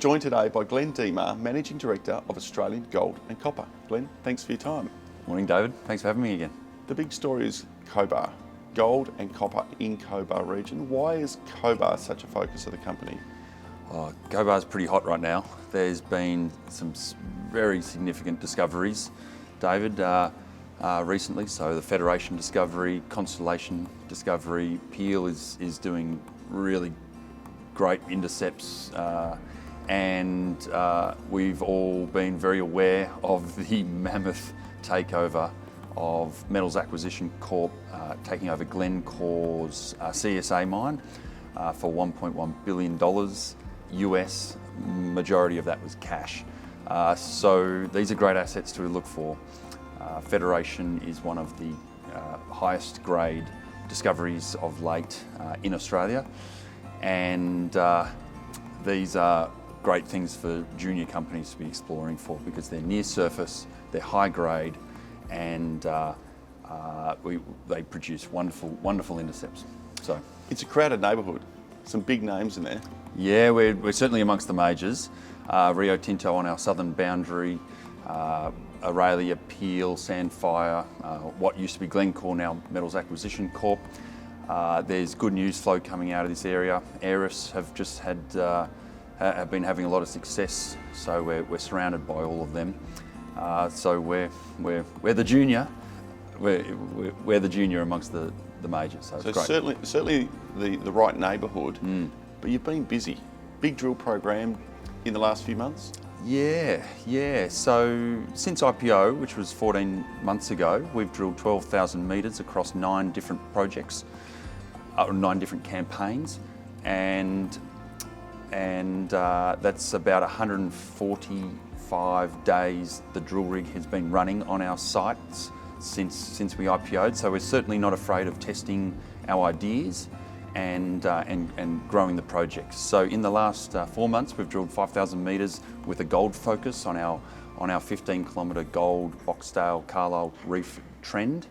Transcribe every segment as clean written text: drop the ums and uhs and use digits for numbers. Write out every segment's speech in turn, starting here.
joined today by Glen Diemar, Managing Director of Australian Gold and Copper. Glen, thanks for your time. Morning, David. Thanks for having me again. The big story is Cobar, gold and copper in Cobar region. Why is Cobar such a focus of the company? Cobar's pretty hot right now. There's been some very significant discoveries, David, recently. So the Federation discovery, Constellation discovery, Peel is doing really great intercepts, and we've all been very aware of the mammoth takeover of Metals Acquisition Corp taking over Glencore's CSA mine for $1.1 billion US. Majority of that was cash. So these are great assets to look for. Federation is one of the highest grade discoveries of late in Australia, and these are great things for junior companies to be exploring for because they're near surface, they're high grade, and they produce wonderful intercepts. So it's a crowded neighbourhood, some big names in there. Yeah, we're certainly amongst the majors. Rio Tinto on our southern boundary, Australia, Peel, Sandfire, what used to be Glencore, now Metals Acquisition Corp. There's good news flow coming out of this area. Aeris have just have been having a lot of success, so we're surrounded by all of them. So we're the junior. We're the junior amongst the majors. So it's great. certainly the right neighbourhood. But you've been busy. Big drill program in the last few months. Yeah. So since IPO, which was 14 months ago, we've drilled 12,000 metres across 9 different projects, 9 different campaigns, and that's about 145 days the drill rig has been running on our sites since we IPO'd. So we're certainly not afraid of testing our ideas and growing the projects. So in the last 4 months, we've drilled 5,000 metres with a gold focus on our 15-kilometre gold Boxdale-Carlisle Reef trend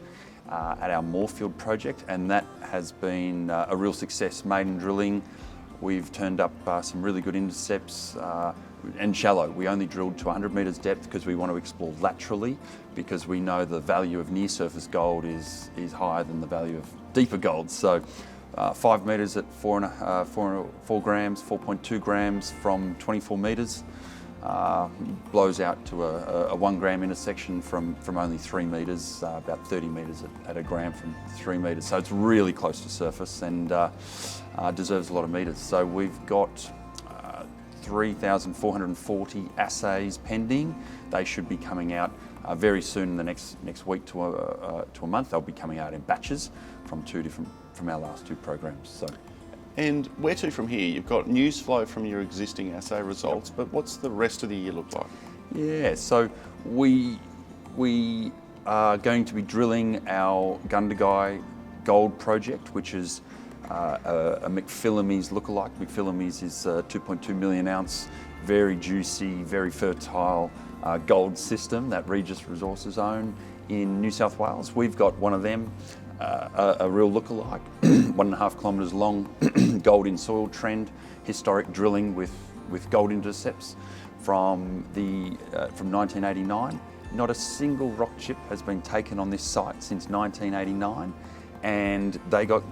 at our Moorfield project, and that has been a real success. Maiden drilling, we've turned up some really good intercepts and shallow. We only drilled to 100 metres depth because we want to explore laterally, because we know the value of near-surface gold is higher than the value of deeper gold. So 5 metres at 4 grams, 4.2 grams from 24 metres, blows out to a 1 gram intersection from only 3 metres, about 30 metres at a gram from 3 metres. So it's really close to surface and deserves a lot of metres. So we've got 3,440 assays pending. They should be coming out very soon in the next week to a month. They'll be coming out in batches from our last 2 programs. So, and where to from here? You've got news flow from your existing assay results, but what's the rest of the year look like? Yeah, so we are going to be drilling our Gundagai gold project, which is a McPhillamys lookalike. McPhillamys is a 2.2 million ounce, very juicy, very fertile gold system that Regis Resources own in New South Wales. We've got one of them, a real lookalike, 1.5 kilometres long, gold in soil trend, historic drilling with gold intercepts from 1989. Not a single rock chip has been taken on this site since 1989, and they got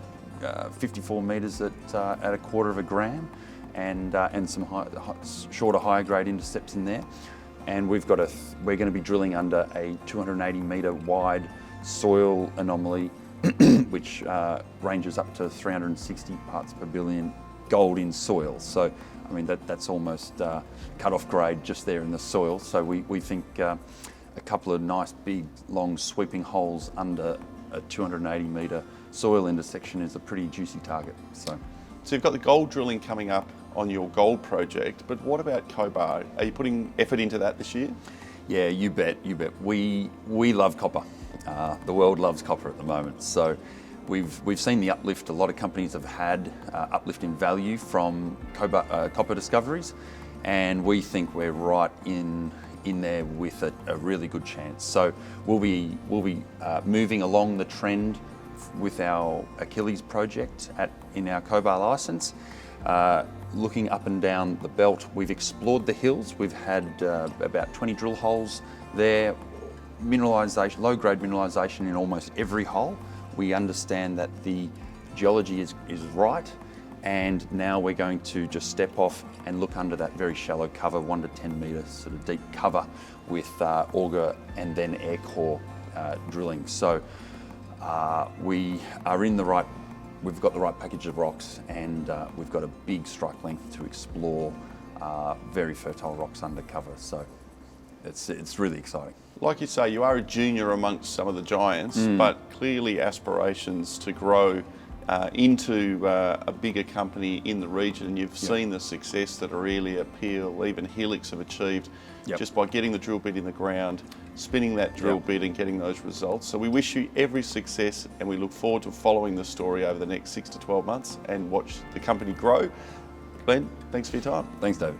54 metres at a quarter of a gram, and some shorter, higher grade intercepts in there. And we're going to be drilling under a 280 metre wide soil anomaly, which ranges up to 360 parts per billion gold in soil. So, I mean, that's almost cut-off grade just there in the soil. So we think a couple of nice, big, long, sweeping holes under a 280 metre soil intersection is a pretty juicy target. So you've got the gold drilling coming up on your gold project, but what about Cobar? Are you putting effort into that this year? Yeah, you bet. We love copper. The world loves copper at the moment. So we've seen the uplift. A lot of companies have had uplift in value from copper discoveries, and we think we're right in there with a really good chance. So we'll be moving along the trend with our Achilles project in our Cobar licence. looking up and down the belt. We've explored the hills. We've had about 20 drill holes there. Mineralisation, low-grade mineralisation in almost every hole. We understand that the geology is right, and now we're going to just step off and look under that very shallow cover, 1 to 10 metre sort of deep cover with auger and then air core drilling. So we are in the right, we've got the right package of rocks, and we've got a big strike length to explore very fertile rocks undercover. So it's really exciting. Like you say, you are a junior amongst some of the giants, but clearly aspirations to grow into a bigger company in the region. And you've seen the success that Aurelia, Peel, even Helix have achieved just by getting the drill bit in the ground, spinning that drill bit and getting those results. So we wish you every success, and we look forward to following the story over the next 6 to 12 months and watch the company grow. Glenn, thanks for your time. Thanks, David.